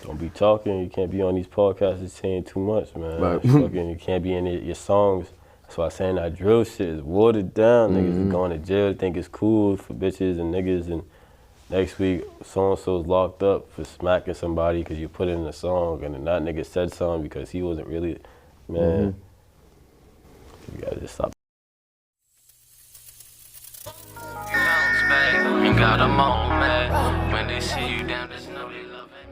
Don't be talking. You can't be on these podcasts and saying too much, man. Right. You can't be in your songs. That's why I'm saying that drill shit is watered down. Niggas is going to jail, think it's cool for bitches and niggas. And next week, so-and-so's locked up for smacking somebody because you put it in a song. And then that nigga said something because he wasn't really, man. You gotta just stop. Ain't got a moment. When they see you down, just know they love it.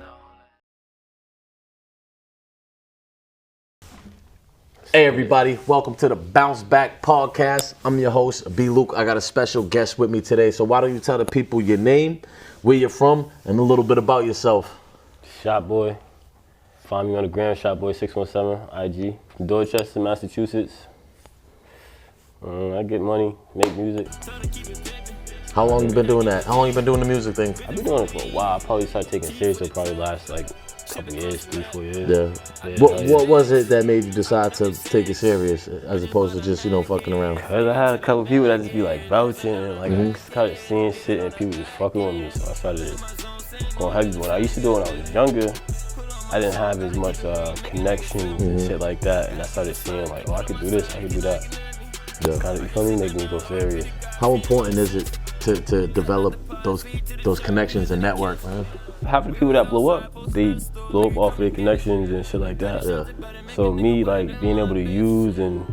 Hey everybody, welcome to the Bounce Back Podcast. I'm your host, B. Luke. I got a special guest with me today. So why don't you tell the people your name, where you're from, and a little bit about yourself. Shotboy. Find me on the gram, Shotboy617, IG. From Dorchester, Massachusetts. I get money, make music. How long you been doing that? How long you been doing the music thing? I've been doing it for a while. I probably started taking it serious for probably last like couple years, 3-4 years. Yeah. What was it that made you decide to take it serious as opposed to just, fucking around? Cause I had a couple people that just be like vouching and like I started seeing shit and people just fucking with me, so I started going heavy. When I used to do it when I was younger, I didn't have as much connections and shit like that, and I started seeing like, oh, I could do this, I could do that. Yeah. Kind of, you feel me? Make me go serious. How important is it to develop those connections and network, man? Half of the people that blow up, they blow up off of their connections and shit like that. Yeah. So me, like, being able to use and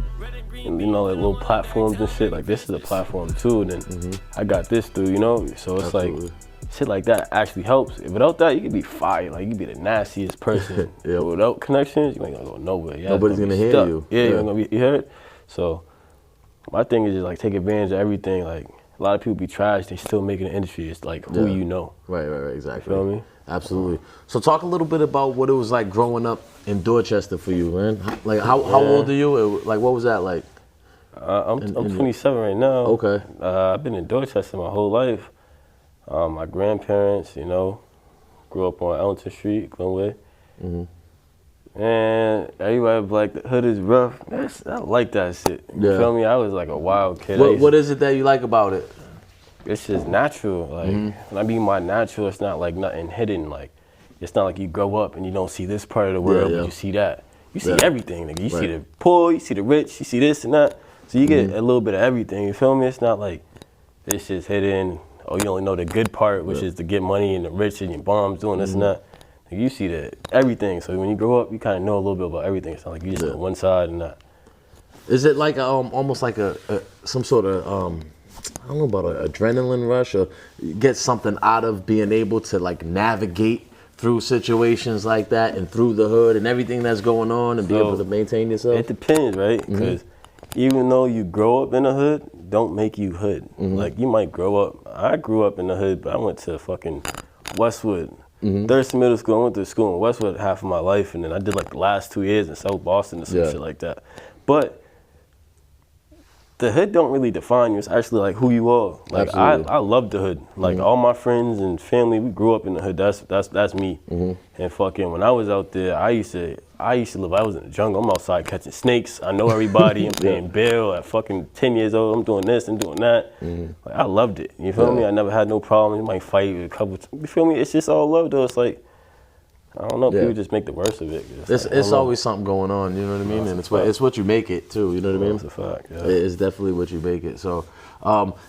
like little platforms and shit, like this is a platform too, and then I got this through, So it's Absolutely. like, shit like that actually helps. Without that, you could be fired, like you could be the nastiest person. Yep. But without connections, you ain't gonna go nowhere. Nobody's gonna hear stuck. you. Yeah, you ain't gonna be, you heard it? So my thing is just like take advantage of everything. Like a lot of people be trash, they still make it an industry. It's like who you know. Right, exactly. You feel me? Absolutely. So talk a little bit about what it was like growing up in Dorchester for you, man. Like how old are you? Like what was that like? I'm 27 right now. Okay. I've been in Dorchester my whole life. My grandparents, grew up on Ellington Street, Glenway. And everybody be like, the hood is rough. I like that shit. You feel me? I was like a wild kid. What is it that you like about it? It's just natural. Like when I mean by natural, it's not like nothing hidden. Like it's not like you grow up and you don't see this part of the world, but you see that. You see everything. Nigga. You see the poor, you see the rich, you see this and that. So you get a little bit of everything. You feel me? It's not like this shit's hidden. Oh, you only know the good part, which is to get money and the rich and your bombs doing this and that. You see everything. So when you grow up, you kind of know a little bit about everything. It's not like you just on one side and that. Is it like almost like some sort of I don't know about an adrenaline rush, or you get something out of being able to like navigate through situations like that and through the hood and everything that's going on and be able to maintain yourself? It depends, right? Because even though you grow up in the hood, don't make you hood. Like you might grow up. I grew up in the hood, but I went to fucking Westwood. Dorchester Middle School. I went to school in Westwood half of my life, and then I did like the last 2 years in South Boston or some shit like that. But the hood don't really define you. It's actually like who you are. Like I love the hood. Like all my friends and family, we grew up in the hood. That's me. And fucking when I was out there, I used to live. I was in the jungle. I'm outside catching snakes. I know everybody. I'm paying bail at fucking 10 years old. I'm doing this and doing that. Like I loved it. You feel me? I never had no problems. You might fight a couple. You feel me? It's just all love though. It's like I don't know. People just make the worst of it. It's always something going on. You know what I mean? And it's what you make it too. You know what I mean? That's a fact. Yeah. It's definitely what you make it. So,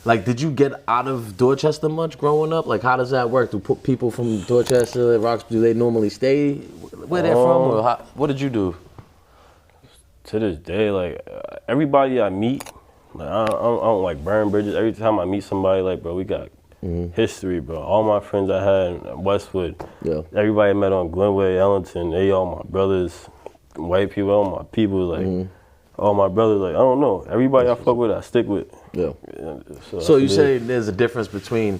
like, did you get out of Dorchester much growing up? Like, how does that work? Do people from Dorchester, do they normally stay where they're from? Or what did you do? To this day, like everybody I meet, like I don't like burn bridges. Every time I meet somebody, like bro, we got history, bro. All my friends I had in Westwood, everybody I met on Glenway, Ellington, they all my brothers, white people, all my people, like all my brothers, like I don't know. Everybody I fuck with, I stick with. Yeah. So you say there's a difference between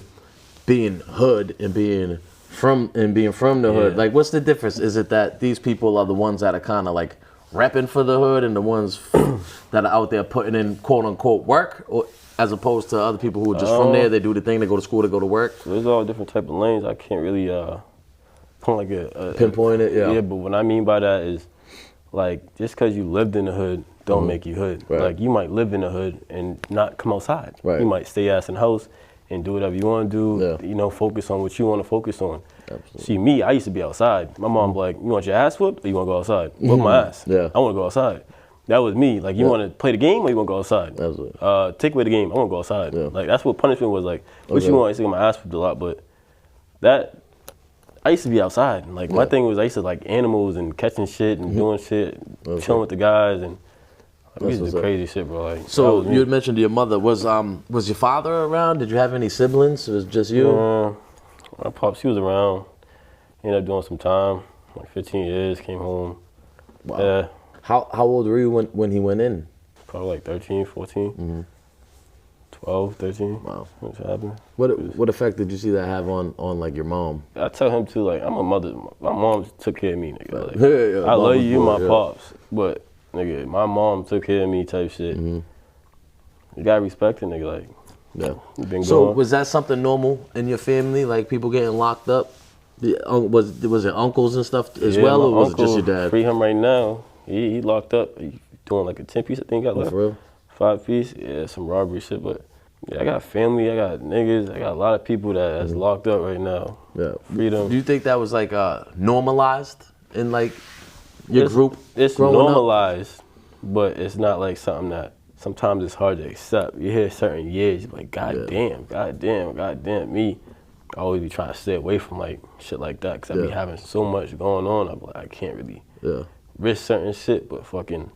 being hood and being from the hood. Like, what's the difference? Is it that these people are the ones that are kind of like repping for the hood and the ones that are out there putting in quote unquote work, or as opposed to other people who are just from there, they do the thing, they go to school, they go to work? So there's all different type of lanes. I can't really pinpoint it. Yeah, but what I mean by that is like just because you lived in the hood don't make you hood. Like you might live in the hood and not come outside. You might stay ass in the house and do whatever you want to do. Yeah. You know, focus on what you want to focus on. Absolutely. See, me, I used to be outside. My mom like, you want your ass whooped or you want to go outside? Whoop my ass. Yeah. I want to go outside. That was me. Like, you want to play the game or you want to go outside? Absolutely. Take away the game. I want to go outside. Yeah. Like, that's what punishment was like. What you want? I used to get my ass whooped a lot, but that, I used to be outside. Like, my thing was I used to like animals and catching shit and doing shit, chilling with the guys, and we used to do crazy shit, bro. Like, so you had mentioned your mother. Was your father around? Did you have any siblings? Or was it just you? My pops, he was around. He ended up doing some time, like 15 years, came home. Wow. Yeah. How old were you when he went in? Probably like 13, 14, 12, 13. Wow. What's happening? What effect did you see that have on like your mom? I tell him too, like, I'm a mother. My mom took care of me, nigga. Like, Yeah, I love you, my yeah. pops, but nigga, my mom took care of me, type shit. You gotta respect it, nigga. Like, Yeah. you been So going. was that something normal in your family? Like people getting locked up? Was it uncles and stuff as well, or was it just your dad? Free him right now. He locked up. He doing like a 10-piece, I think. Got left. For real? 5-piece. Yeah, some robbery shit, but. Yeah, I got family, I got niggas, I got a lot of people that's locked up right now. Yeah. Freedom. Do you think that was like normalized in like your group? It's growing normalized, but it's not like something that sometimes it's hard to accept. You hear certain years, you're like, God damn. Me, I always be trying to stay away from like shit like that because I be having so much going on. I'm like, I can't really risk certain shit, but fucking,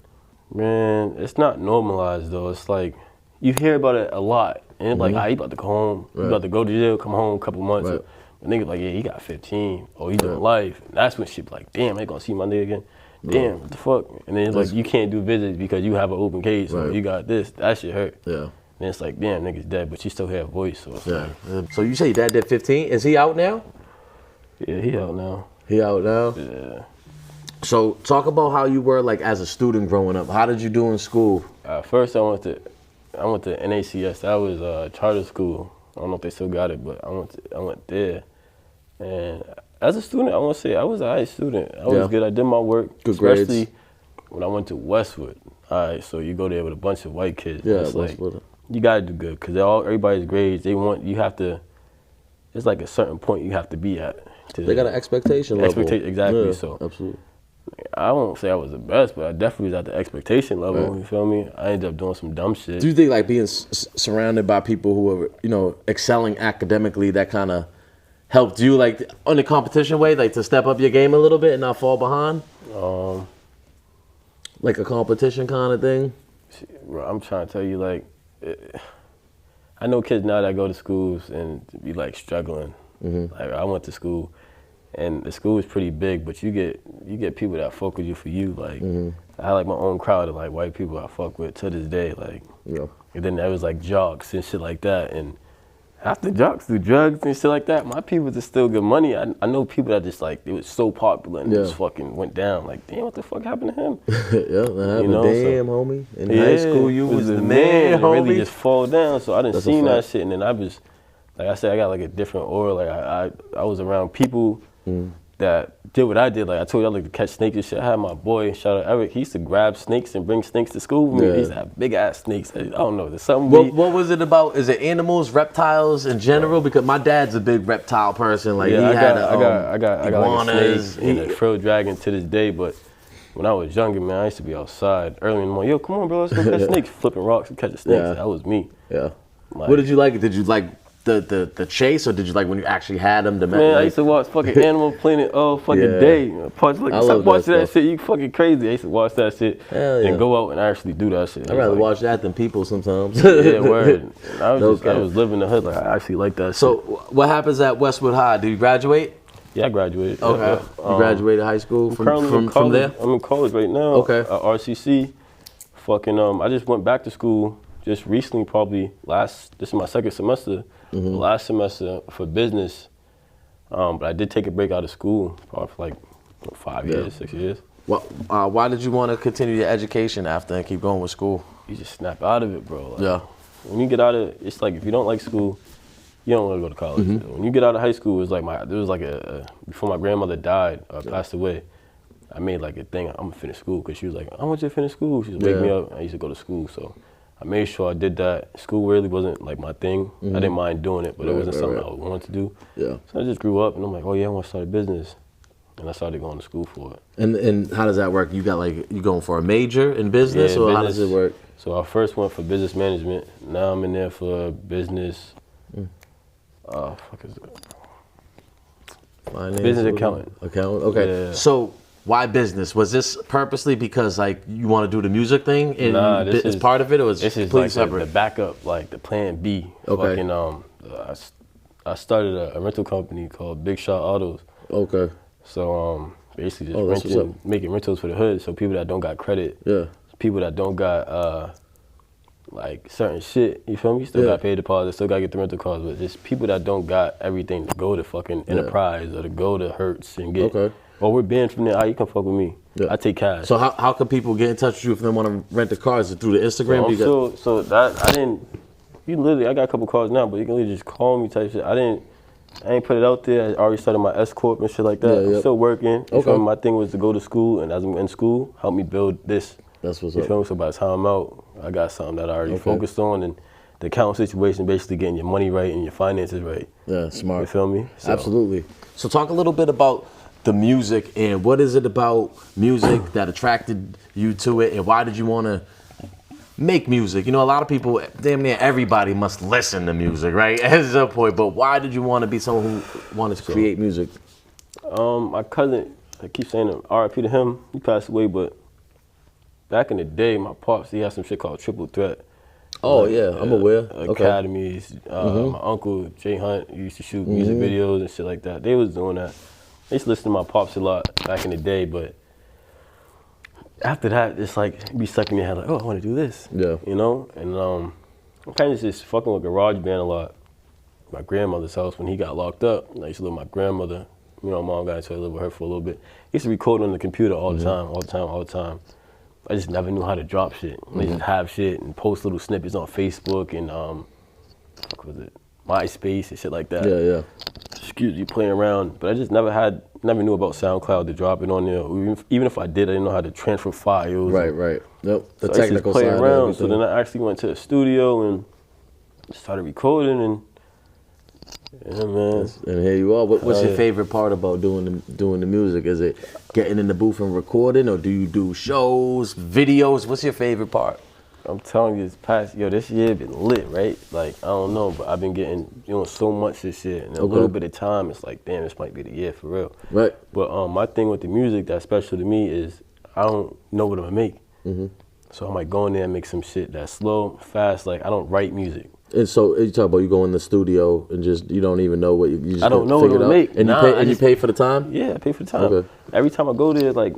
man, it's not normalized though. It's like, you hear about it a lot, and it's like, you about to go home, you about to go to jail, come home a couple months. But niggas like, yeah, he got 15, or he doing life. And that's when shit be like, damn, I ain't gonna see my nigga again. Damn, what the fuck? And then it's like, you can't do visits because you have an open case, or you got this. That shit hurt. Yeah. And it's like, damn, nigga's dead, but you still have a voice. So it's like, So you say your dad did 15? Is he out now? yeah, he out now. He out now? Yeah. So talk about how you were like as a student growing up. How did you do in school? First, I went to NACS. That was a charter school. I don't know if they still got it, but I went there. And as a student, I want to say I was a high student. I was good. I did my work, Good especially grades. when I went to Westwood. All right, so you go there with a bunch of white kids. Yeah, it's like, Westwood. you gotta do good because everybody's grades. They want you have to. It's like a certain point you have to be at. They got an expectation level. Exactly. Yeah, So absolutely. I won't say I was the best, but I definitely was at the expectation level. You feel me? I ended up doing some dumb shit. Do you think like being surrounded by people who are, excelling academically, that kind of helped you like on the competition way, like to step up your game a little bit and not fall behind? Like a competition kind of thing? Bro, I'm trying to tell you, like, I know kids now that go to schools and be like struggling. Like I went to school, and the school is pretty big, but you get people that fuck with you for you. Like I had like my own crowd of like white people I fuck with to this day. Like, and then there was like jocks and shit like that, and after jocks do drugs and shit like that, my people just still get money. I know people that just like, it was so popular and just fucking went down. Like, damn, what the fuck happened to him? That happened. Damn, homie. In high school, you was the man, man, homie. really just fall down. So I didn't That's see a that fact. shit, and then I was, like I said, I got like a different aura. Like I was around people that did what I did. Like I told you, I like to catch snakes and shit. I had my boy, shout out Eric, he used to grab snakes and bring snakes to school with me. He used to have big ass snakes. I don't know, there's something. What was it about? Is it animals, reptiles in general? Because my dad's a big reptile person. Like Yeah, he I got iguanas. like a snake and a frill dragon to this day. But when I was younger, man, I used to be outside early in the morning. Yo, come on, bro, let's go catch snakes. Flipping rocks and catching snakes. Yeah. That was me. Yeah. Like, What did you like? Did you like the chase, or did you like when you actually had them? Man, I used to watch fucking Animal Planet all fucking day. Watch that shit. You fucking crazy. I used to watch that shit and go out and actually do that shit. I'd rather watch that than people sometimes. Yeah, word. I was living the hood. Like I actually like that. So what happens at Westwood High? Do you graduate? Yeah, I graduated. Okay. You graduated high school from there? I'm in college right now. Okay. At RCC. Fucking I just went back to school just recently, probably this is my second semester. Last semester for business. But I did take a break out of school, probably for like 5 years, 6 years. Why did you want to continue your education after and keep going with school? You just snap out of it, bro. Like, when you get out of it, it's like if you don't like school, you don't want to go to college. When you get out of high school, there was like before my grandmother died, passed away, I made like a thing, I'm gonna finish school, because she was like, I want you to finish school. She was wake me up, I used to go to school, so I made sure I did that. School really wasn't like my thing. I didn't mind doing it, but it wasn't something I wanted to do. Yeah. So I just grew up, and I'm like, oh yeah, I want to start a business, and I started going to school for it. And how does that work? You got like you going for a major in business, or how does it work? So I first went for business management. Now I'm in there for business. Fuck is it? Finance, Business accountant. Accountant. Okay. Yeah. So why business? Was this purposely because like you want to do the music thing and Nah, this is is part of it, or was this it is completely like separate? the backup, like the plan B. Okay. Fucking, I started a rental company called Big Shot Autos. Okay. So basically Oh, that's just making rentals for the hood. So people that don't got credit, Yeah. people that don't got like certain shit, you feel me? Still got paid deposit, still got to get the rental cars, but just people that don't got everything to go to fucking Enterprise or to go to Hertz and get. Okay. Well, we're banned from there. How you can fuck with me? Yeah. I take cash. So how can people get in touch with you if they want to rent the cars? Is it through the Instagram? So that I didn't. You literally, I got a couple cars now, but you can literally just call me type shit. I ain't put it out there. I already started my S corp and shit like that. I'm still working. You feel me? My thing was to go to school, and as I'm in school, help me build this. That's what's You up. feel me? So by the time I'm out, I got something that I already focused on, and the account situation, basically getting your money right and your finances right. Yeah, smart. You feel me? So, Absolutely. So talk a little bit about the music and what is it about music that attracted you to it, and why did you want to make music? You know, a lot of people, damn near everybody must listen to music, right? At some point, but why did you want to be someone who wanted to create music? My cousin, I keep saying it, RIP to him, he passed away, but back in the day, my pops, he had some shit called Triple Threat. Oh, yeah, I'm aware. Academies. My uncle, Jay Hunt, he used to shoot music videos and shit like that. They was doing that. I used to listen to my pops a lot back in the day, but after that, it's like, it'd be stuck in your head like, oh, I want to do this. Yeah. You know? And I'm kind of just fucking with garage band a lot. My grandmother's house, when he got locked up, I used to live with my grandmother. You know, mom got into it, live with her for a little bit. I used to record on the computer all the time. I just never knew how to drop shit. I just have shit and post little snippets on Facebook and what was it, MySpace and shit like that. Yeah. Excuse me, playing around. But I just never knew about SoundCloud to drop it on there. Even if I did, I didn't know how to transfer files. Right. Yep. The so technical I used to just play side. around. So then I actually went to the studio and started recording and yeah, man. And here you are. What's your favorite part about doing the music? Is it getting in the booth and recording, or do you do shows, videos? What's your favorite part? I'm telling you, this year been lit, right? Like, I don't know, but I've been getting, so much this year. And a little bit of time, it's like, damn, this might be the year for real. Right. But my thing with the music that's special to me is I don't know what I'm gonna make. So I might go in there and make some shit that's slow, fast. Like, I don't write music. And so you talk about you go in the studio and just you don't even know what you just I don't know what to make. And you pay for the time? Yeah, I pay for the time. Okay. Every time I go there, like,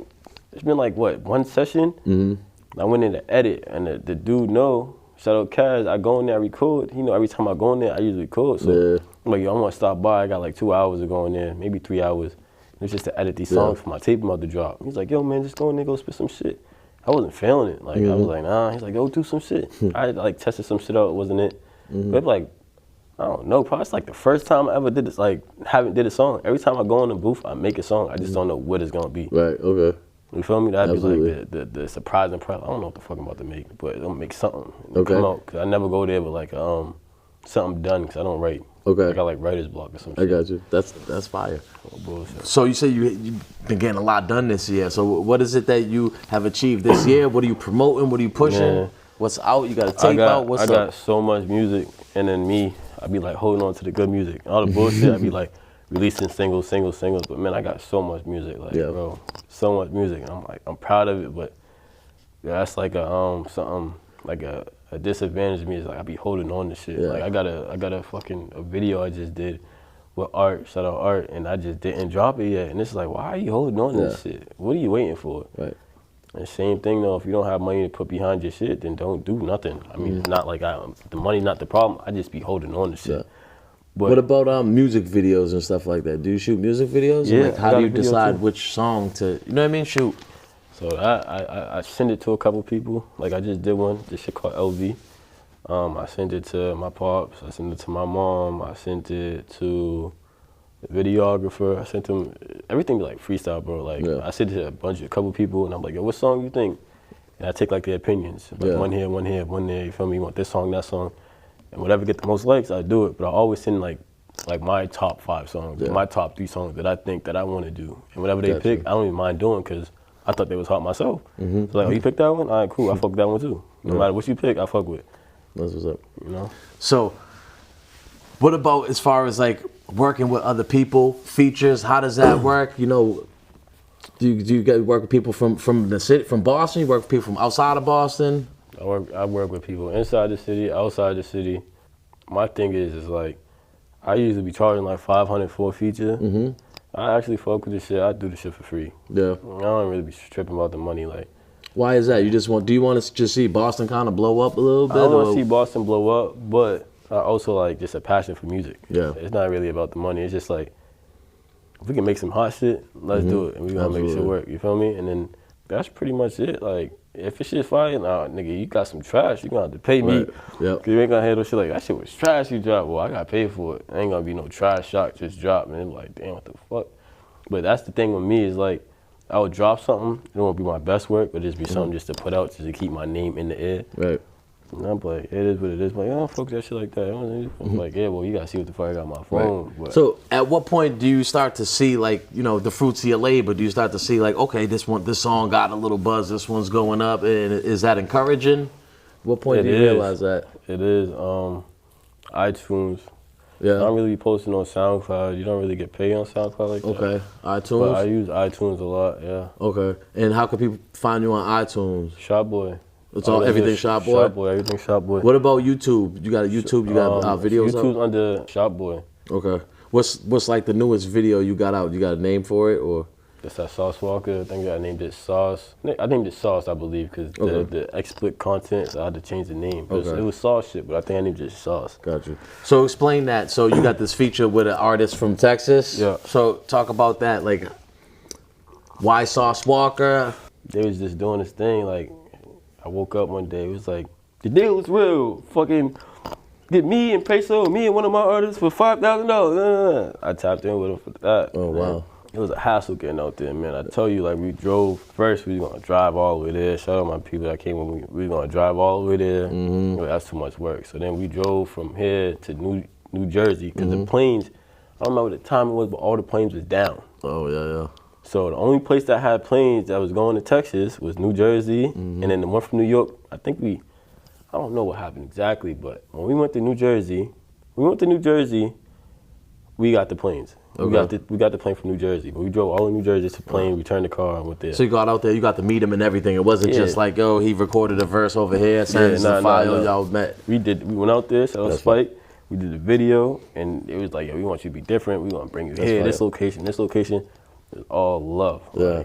it's been like, what, one session? I went in to edit, and the dude shout out Kaz, I go in there, I record. Every time I go in there, I usually record. So I'm like, yo, I'm gonna stop by. I got like 2 hours to go in there, maybe 3 hours. It's just to edit these songs for my tape I'm about to drop. He's like, yo, man, just go in there, go spit some shit. I wasn't feeling it. Like, I was like, nah. He's like, go do some shit. I like tested some shit out, it wasn't it. But like, I don't know, probably it's like the first time I ever did this, like, haven't did a song. Every time I go in the booth, I make a song. I just don't know what it's gonna be. Right, okay. You feel me? That'd be like the surprising part. I don't know what the fuck I'm about to make, but I'm gonna make something. Come out, cause I never go there with like something done, cause I don't write. Okay. I got like writer's block or something. I got you. That's fire. Oh, bullshit. So you say you've been getting a lot done this year. So what is it that you have achieved this year? What are you promoting? What are you pushing? Man. What's out? You got a tape out? What's I up? got so much music, and then me, I be like holding on to the good music. All the bullshit, I be like releasing singles. But man, I got so much music, like bro, so much music. And I'm like, I'm proud of it, but that's like a something like a disadvantage to me is like I be holding on to shit. Like I got a fucking video I just did with Art, shout out Art, and I just didn't drop it yet. And it's like, why are you holding on to this shit? What are you waiting for? Right. And same thing though, if you don't have money to put behind your shit, then don't do nothing. I mean, it's not like the money not the problem. I just be holding on to shit. Yeah. But What about music videos and stuff like that? Do you shoot music videos? Yeah, Like, I how got do a you video decide too. which song to, you know what I mean, shoot? So I send it to a couple people. Like I just did one, this shit called LV. I sent it to my pops, I sent it to my mom, I sent it to the videographer, I sent them, everything be like freestyle, bro. Like I sent it to a couple people and I'm like, yo, what song you think? And I take like their opinions, like one here, one there. You feel me? You want this song, that song, and whatever get the most likes, I do it. But I always send like my top 5 songs, my top 3 songs that I think that I want to do, and whatever they pick, I don't even mind doing because I thought they was hot myself. So like, oh, you picked that one? All right, cool. I fuck with that one too. No matter what you pick, I fuck with. That's what's up. You know. So, what about as far as like working with other people, features? How does that work? You know, do you get work with people from the city, from Boston? You work with people from outside of Boston? I work with people inside the city, outside the city. My thing is like, I usually be charging like $500 for a feature. I actually fuck with this shit. I do the shit for free. Yeah. I don't really be tripping about the money. Like, why is that? Do you want to just see Boston kind of blow up a little bit? I don't want to see Boston blow up, but I also like just a passion for music. Yeah. It's not really about the money. It's just like, if we can make some hot shit, let's do it. And we gotta make shit work. You feel me? And then that's pretty much it. Like, if it's shit fire, nah, nigga, you got some trash, you gonna have to pay me. Yep. Cause you ain't gonna handle shit like, that shit was trash you dropped. Well, I gotta pay for it. Ain't gonna be no trash shot just drop, man. Like, damn, what the fuck? But that's the thing with me is like, I would drop something, it won't be my best work, but just be something just to put out, just to keep my name in the air. Right. And I'm like, it is what it is. I'm like, I don't fuck that shit like that. I'm like, yeah, well, you gotta see what the fuck I got on my phone. Right. But so at what point do you start to see like, you know, the fruits of your labor? Do you start to see like, okay, this song got a little buzz, this one's going up, and is that encouraging? What point do you realize that? It is. iTunes. Yeah. I don't really be posting on SoundCloud. You don't really get paid on SoundCloud like that. Okay. iTunes? But I use iTunes a lot, yeah. Okay. And how can people find you on iTunes? Shotboy. It's all everything Shotboy? Shotboy, everything Shotboy. What about YouTube? You got a YouTube? You got videos YouTube's up? under Shotboy. Okay. What's like the newest video you got out? You got a name for it or? That's that Sauce Walker. I think I named it Sauce. I named it Sauce, I believe, because the explicit content, so I had to change the name. It was Sauce shit, but I think I named it just Sauce. Got you. So explain that. So you got this feature with an artist from Texas. Yeah. So talk about that. Like, why Sauce Walker? They was just doing this thing. Like, I woke up one day. It was like, the deal is real. Fucking get me and Peso, me and one of my artists for $5,000. I tapped in with him for that. Oh, wow. It was a hassle getting out there, man. I tell you, like, we drove. First, we was gonna drive all the way there. Shout out my people that came with me. We were gonna drive all the way there. That's too much work. So then we drove from here to New Jersey, because the planes, I don't know what the time it was, but all the planes was down. Oh, yeah. So the only place that had planes that was going to Texas was New Jersey, and then the one from New York, I don't know what happened exactly, but when we went to New Jersey, we got the planes. Okay. We got the plane from New Jersey. But we drove all in New Jersey to plane, returned the car, and went there. So you got out there, you got to meet him and everything. It wasn't just like, oh, he recorded a verse over here, sent the file, y'all met. We went out there, so it was Spike. We did a video, and it was like, yo, we want you to be different. We want to bring you here, this location. It was all love. Yeah.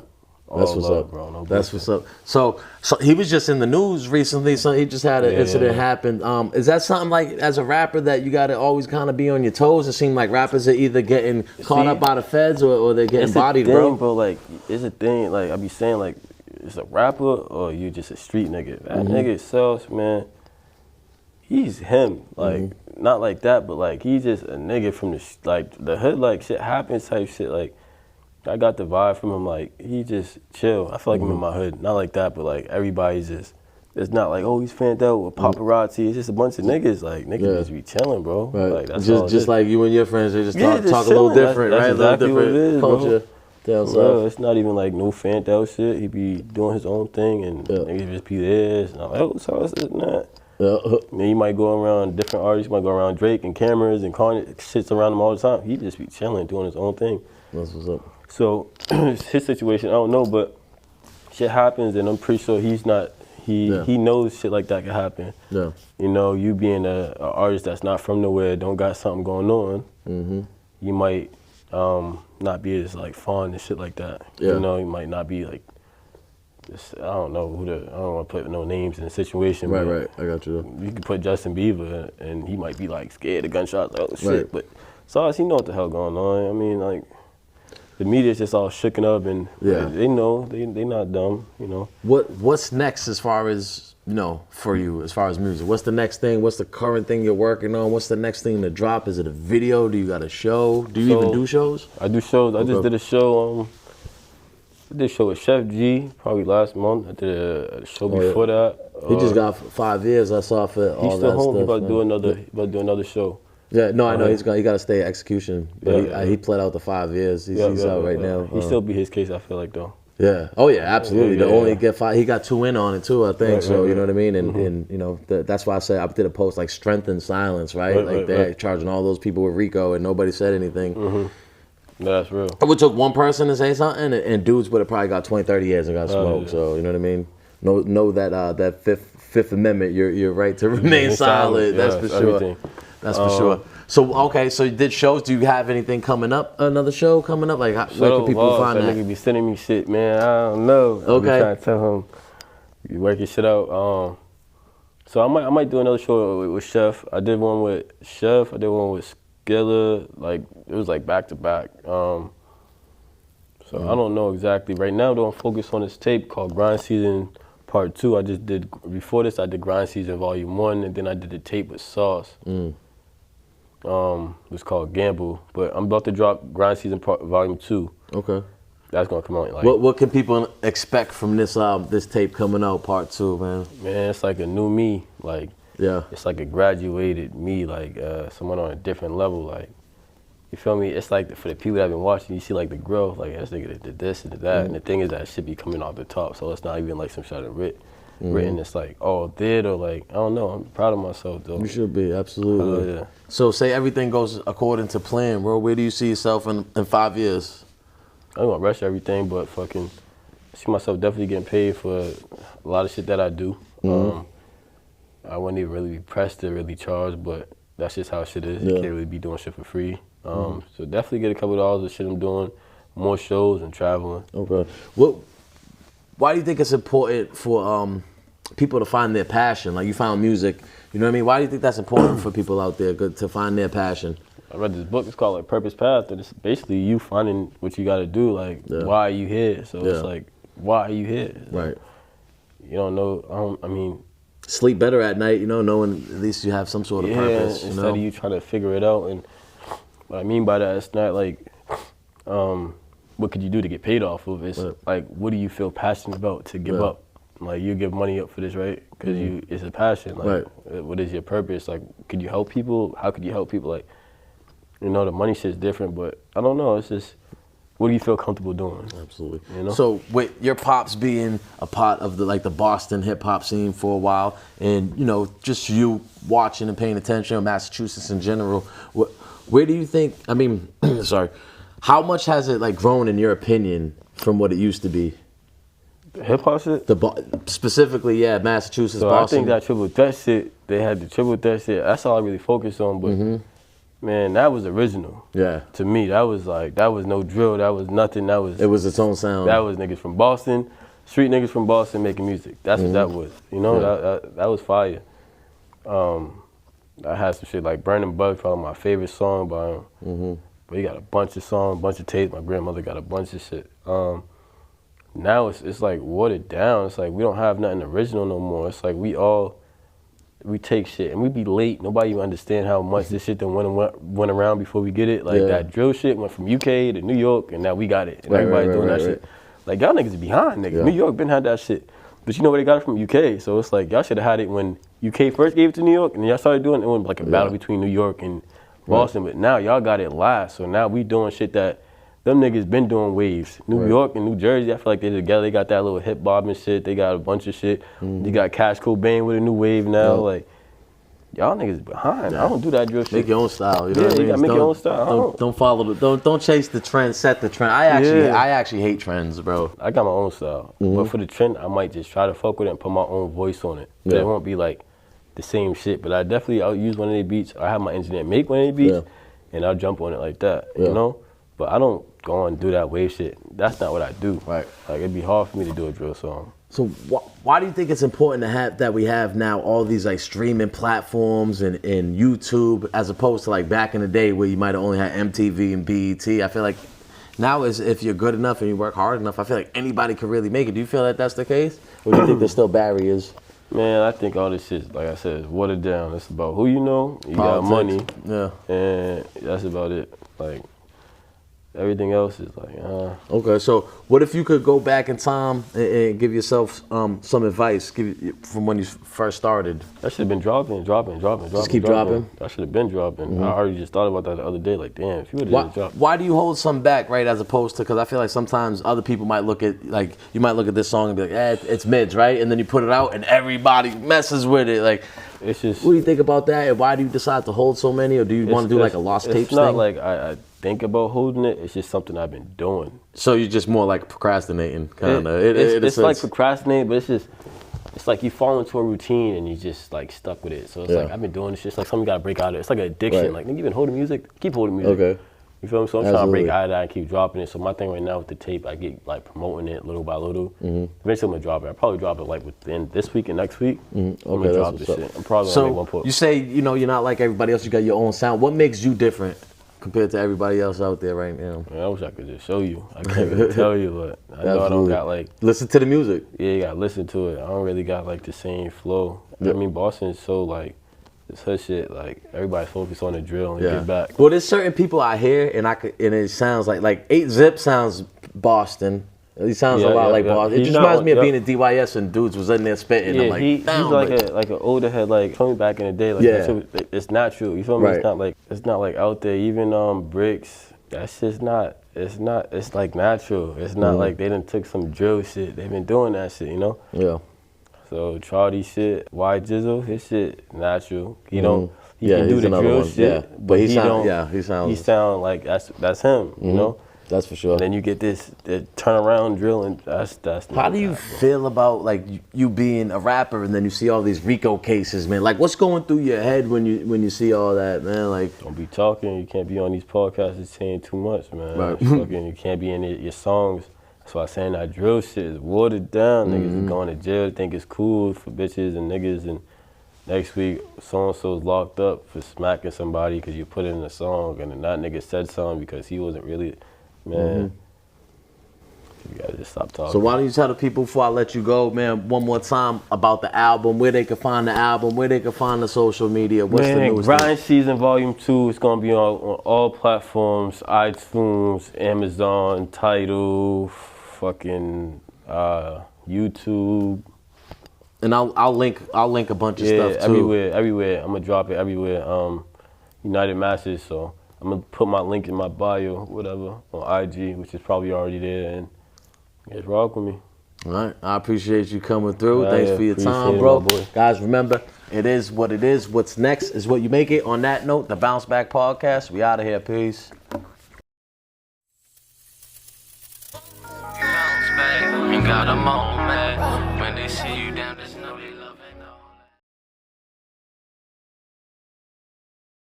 Like, That's what's up, bro. No That's what's up. So he was just in the news recently. So he just had an incident happen. Is that something like, as a rapper, that you got to always kind of be on your toes? It seems like rappers are either getting caught up by the feds or they're getting bodied, bro. But like, it's a thing. Like I be saying, like, it's a rapper or you just a street nigga. That nigga sells, man. He's him. Like not like that, but like he's just a nigga from the hood. Like shit happens type shit. Like. I got the vibe from him, like, he just chill. I feel like I'm in my hood. Not like that, but like everybody's just, it's not like, oh, he's fanned out with paparazzi. It's just a bunch of niggas, like, niggas just be chilling, bro. Right. Like, that's just like you and your friends, they just talk a little different, that's right? Exactly a little different culture. Down south. It's not even like no fanned out shit. He be doing his own thing and niggas just be there. And I'm like, oh, so it's not. And then you might go around different artists, you might go around Drake and cameras and Kanye, shits around him all the time. He just be chilling, doing his own thing. That's what's up. So his situation, I don't know, but shit happens, and I'm pretty sure he's not. He knows shit like that can happen. Yeah. You know, you being a artist that's not from nowhere, don't got something going on. You might not be as like fun and shit like that. Yeah. You know, you might not be like. I don't know I don't want to put no names in the situation. Right. I got you. You could put Justin Bieber, and he might be like scared of gunshots. Like, oh shit! But Sauce, he know what the hell going on. I mean, like. The media's just all shooken up, and they know they not dumb, you know. What's next as far as, you know, for you as far as music? What's the next thing? What's the current thing you're working on? What's the next thing to drop? Is it a video? Do you got a show? Do you even do shows? I do shows. I just did a show I did a show with Chef G probably last month. I did a show before that. He just got 5 years. I saw for all that stuff. He's still home. He about man. to do another show. Yeah, no, I know he got to stay execution, but Yeah, he pled out the 5 years. He's out right now. He still be his case. I feel like though. Yeah. Oh yeah, absolutely. Yeah, the only get 5. He got 2 in on it too, I think. Right, so right, you know what I mean. And you know that's why I said I did a post like strength in silence, right? Like they're charging all those people with RICO and nobody said anything. No, that's real. It would took one person to say something, and dudes would have probably got 20, 30 years and got smoked. Yeah. So you know what I mean. Know that that Fifth Amendment, your right to remain silent. That's for sure. Everything. That's for sure. So okay, so you did shows. Do you have anything coming up? Another show coming up? Like where can people find that? Nigga be sending me shit, man. I don't know. Okay. I be trying to tell him you work your shit out. So I might do another show with Chef. I did one with Chef. I did one with Skilla. Like it was like back to back. So I don't know exactly. Right now, though, I'm focused on this tape called Grind Season Part 2. I just did before this. I did Grind Season Volume 1, and then I did the tape with Sauce. It was called Gamble, but I'm about to drop Grind Season Volume 2. Okay. That's gonna come out like. What can people expect from this this tape coming out, Part 2, man? Man, it's like a new me. Like. Yeah. It's like a graduated me, like someone on a different level. Like, you feel me? It's like for the people that have been watching, you see like the growth. Like this nigga did this and did that, and the thing is that shit be coming off the top. So it's not even like some shit written. It's like did or like I don't know. I'm proud of myself though. You should be, absolutely. Yeah. So say everything goes according to plan, bro. Where do you see yourself in 5 years? I don't want to rush everything, but fucking see myself definitely getting paid for a lot of shit that I do. I wouldn't even really be pressed to really charge, but that's just how shit is. You can't really be doing shit for free. So definitely get a couple of dollars of shit I'm doing, more shows and traveling. Okay. Why do you think it's important for people to find their passion? Like you found music, you know what I mean? Why do you think that's important for people out there to find their passion? I read this book, it's called like Purpose Path, and it's basically you finding what you gotta do, like why are you here? So it's like, why are you here? Right. You don't know, I mean. Sleep better at night, you know, knowing at least you have some sort of purpose. Instead of you trying to figure it out. And what I mean by that, it's not like, what could you do to get paid off of? It's like, what do you feel passionate about to give up? Like, you give money up for this, right? Because it's a passion. Like, what is your purpose? Like, could you help people? How could you help people? Like, you know, the money shit's different, but I don't know. It's just, what do you feel comfortable doing? Absolutely. You know? So with your pops being a part of the Boston hip hop scene for a while, and you know, just you watching and paying attention to Massachusetts in general, where do you think? I mean, sorry, how much has it like grown in your opinion from what it used to be? The hip hop shit? Specifically, Massachusetts, so Boston. I think that triple threat shit, they had the triple threat shit. That's all I really focused on, but. Man, that was original. Yeah. To me, that was no drill. That was nothing. It was its own sound. That was niggas from Boston, street niggas from Boston making music. That's what that was. You know, that was fire. I had some shit like Burning Bugs, probably my favorite song by him. But he got a bunch of songs, bunch of tapes. My grandmother got a bunch of shit. Now it's like watered down. It's like we don't have nothing original no more. It's like we take shit and we be late. Nobody even understand how much this shit done went around before we get it. Like that drill shit went from UK to New York and now we got it. And everybody doing that shit. Like y'all niggas behind niggas. New York been had that shit. But you know where they got it from? UK. So it's like y'all should have had it when UK first gave it to New York and y'all started doing it. It went like a battle between New York and Boston. But now y'all got it last. So now we doing shit that them niggas been doing waves. New York and New Jersey, I feel like they together. They got that little hip hop and shit. They got a bunch of shit. You got Cash Cobain with a new wave now. Like, y'all niggas behind. I don't do that drill shit. Make your own style. You know what I mean? You gotta make your own style. Don't follow don't chase the trend. Set the trend. I actually hate trends, bro. I got my own style, but for the trend, I might just try to fuck with it and put my own voice on it. But it won't be like the same shit. But I'll use one of their beats. I have my engineer make one of their beats, and I'll jump on it like that. You know. But I don't go and do that wave shit. That's not what I do. Right. Like it'd be hard for me to do a drill song. So why do you think it's important that we have now all these like streaming platforms and YouTube as opposed to like back in the day where you might have only had MTV and BET? I feel like now if you're good enough and you work hard enough, I feel like anybody could really make it. Do you feel that that's the case? Or do you think there's still barriers? Man, I think all this shit, like I said, is watered down. It's about who you know, you got money, and that's about it. Like, Everything else is like, Okay, so what if you could go back in time and give yourself some advice from when you first started? that should have been dropping. Just keep dropping? That should have been dropping. I already just thought about that the other day. Like, damn, if you would have just dropped. Why do you hold some back, right? As opposed to, because I feel like sometimes other people might look at, like, you might look at this song and be like, it's mids, right? And then you put it out and everybody messes with it. Like, It's just. what do you think about that? And why do you decide to hold so many? Or do you want to do like a lost tapes It's not thing? like I think about holding it. It's just something I've been doing. So you're just more like procrastinating, kind of. It's like procrastinating, but it's like you fall into a routine and you just like stuck with it. So it's like I've been doing this shit. It's like something you gotta break out of it. It's like an addiction. Right. Like, nigga, you been holding music, keep holding music. Okay. You feel me? So I'm Absolutely. trying to break out of that and keep dropping it. So my thing right now with the tape, I get like promoting it little by little. Eventually I'm gonna drop it. I'll probably drop it like within this week and next week. I'm gonna drop this shit. I'm probably gonna make one So put. you say, you're not like everybody else. You got your own sound. What makes you different compared to everybody else out there right now? Man, I wish I could just show you. I can't really tell you, but I know I don't got like. Listen to the music. Yeah, you gotta listen to it. I don't really got like the same flow. I mean, Boston is so like, it's her shit. Like, everybody focus on the drill and get back. Well, there's certain people I hear and it sounds like 8 Zip sounds Boston. He sounds a lot like Boston. It just reminds me of being at DYS and dudes was in there spitting. Yeah, I'm like, he's like an older head, like told me back in the day. Like, it's natural. You feel me? Right. It's not like out there. Even Bricks, that's just not. It's like natural. It's not like they done took some drill shit. They've been doing that shit, you know. Yeah. So Charlie shit, Y Jizzle, his shit natural. He don't. He can he's do the another drill one. shit, but he don't. sounds. He sound like that's him. You know. That's for sure. And then you get this turnaround drill, and that's. How do you feel about like you being a rapper and then you see all these RICO cases, man? Like, what's going through your head when you see all that, man? Like, don't be talking. You can't be on these podcasts and saying too much, man. Right. Fucking, you can't be in your songs. That's why I'm saying that drill shit is watered down. Niggas is going to jail. Think it's cool for bitches and niggas. And next week, so and so's locked up for smacking somebody because you put it in a song, and then that nigga said something because he wasn't really. Man, you gotta just stop talking. So why don't you tell the people before I let you go, man, one more time about the album, where they can find the album, where they can find the social media, what's the newest Grind thing? Season Volume 2 is gonna be on all platforms, iTunes, Amazon, Tidal, fucking YouTube. And I'll link a bunch of stuff too. Everywhere. I'm gonna drop it everywhere. United Masses, so I'm gonna put my link in my bio, whatever, on IG, which is probably already there, and just rock with me. All right, I appreciate you coming through. Yeah, Thanks for your appreciate time, it, bro. my boy. Guys, remember, it is what it is. What's next is what you make it. On that note, the Bounce Back Podcast. We out of here. Peace. Bounce back and got a moment when they see you down.